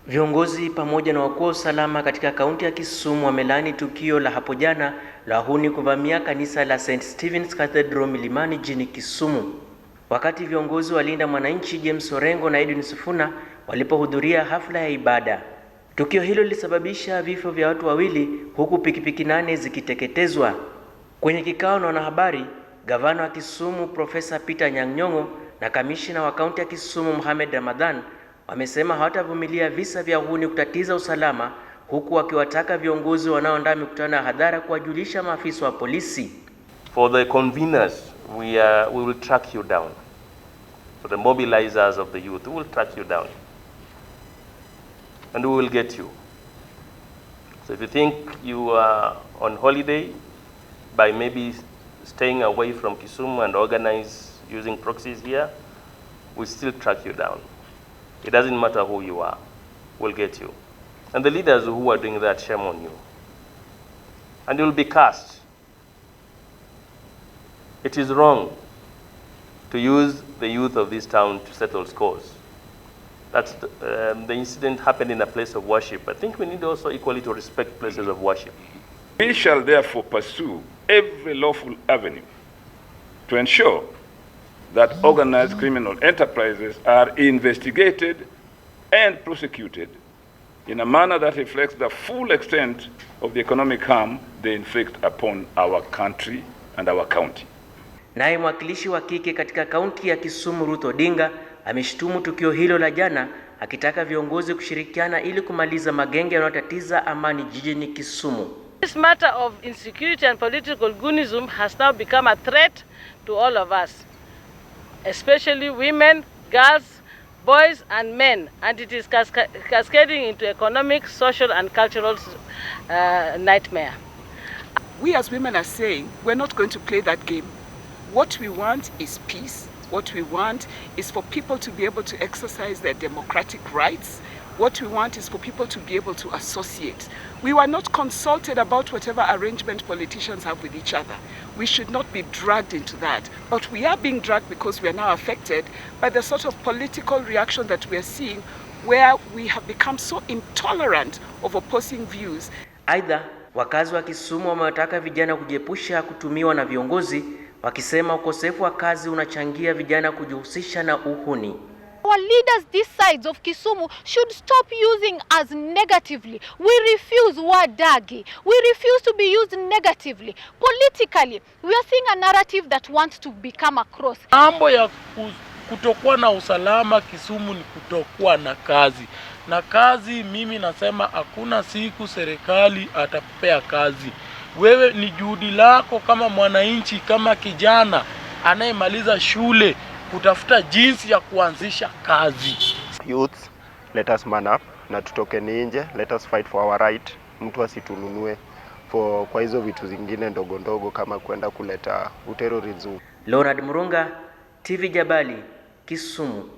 Viongozi pamoja na wakuu wa usalama katika kaunti ya Kisumu wamelaani tukio la hapo jana la wahuni kuvamia kanisa la St. Stephen's Cathedral Milimani jijini Kisumu. Wakati viongozi wa Linda Mwananchi James Orengo na Edwin Sifuna walipohudhuria hafla ya ibada. Tukio hilo lilisababisha vifo vya watu wawili huku pikipiki 8 zikiteketezwa. Kwenye kikao na wanahabari, gavana wa Kisumu Profesa Peter Anyang' Nyong'o na kamishina wa kaunti ya Kisumu Mohamed Ramadhan wamesema hawatavumilia visa vya uhuni kutatiza usalama, huku wakiwataka viongozi wanaoandaa mikutano ya hadhara kuwajulisha maafisa wa polisi. For the conveners, we will track you down. For the mobilizers of the youth, we will track you down. And we will get you. So if you think you are on holiday by maybe staying away from Kisumu and organize using proxies here, we still track you down. It doesn't matter who you are, we'll get you. And the leaders who are doing that, shame on you. And you'll be cast. It is wrong to use the youth of this town to settle scores. That's the incident happened in a place of worship. I think we need also equally to respect places of worship. We shall therefore pursue every lawful avenue to ensure that organized criminal enterprises are investigated and prosecuted in a manner that reflects the full extent of the economic harm they inflict upon our country and our county. Naye mwakilishi wa kike katika kaunti ya Kisumu Ruth Odinga ameshtumu tukio hilo la jana, akitaka viongozi kushirikiana ili kumaliza magenge yanayotatiza amani jijini Kisumu. This matter of insecurity and political goonism has now become a threat to all of us, especially women, girls, boys and men, and it is cascading into economic, social and cultural nightmare. We as women are saying we're not going to play that game. What we want is peace. What we want is for people to be able to exercise their democratic rights. What we want is for people to be able to associate. We were not consulted about whatever arrangement politicians have with each other. We should not be dragged into that. But we are being dragged because we are now affected by the sort of political reaction that we are seeing, where we have become so intolerant of opposing views. Aidha, wakazi wa Kisumu wamewataka vijana kujiepusha kutumiwa na viongozi, wakisema ukosefu wa kazi unachangia vijana kujihusisha na uhuni. Our leaders this sides of Kisumu should stop using us negatively. We refuse wadagi. We refuse to be used negatively. Politically, we are seeing a narrative that wants to become across. Mambo ya kutokuwa na usalama Kisumu ni kutokuwa na kazi. Na kazi, mimi nasema hakuna siku serikali atakupea kazi. Wewe ni juhudi lako kama mwananchi, kama kijana anayemaliza shule, kutafuta jinsi ya kuanzisha kazi. Youth, let us man up na tutoke nje, let us fight for our right. Mtu asitununue kwa hizo vitu zingine ndogo ndogo kama kwenda kuleta uterrorism. Leonard Murunga, TV Jabali, Kisumu.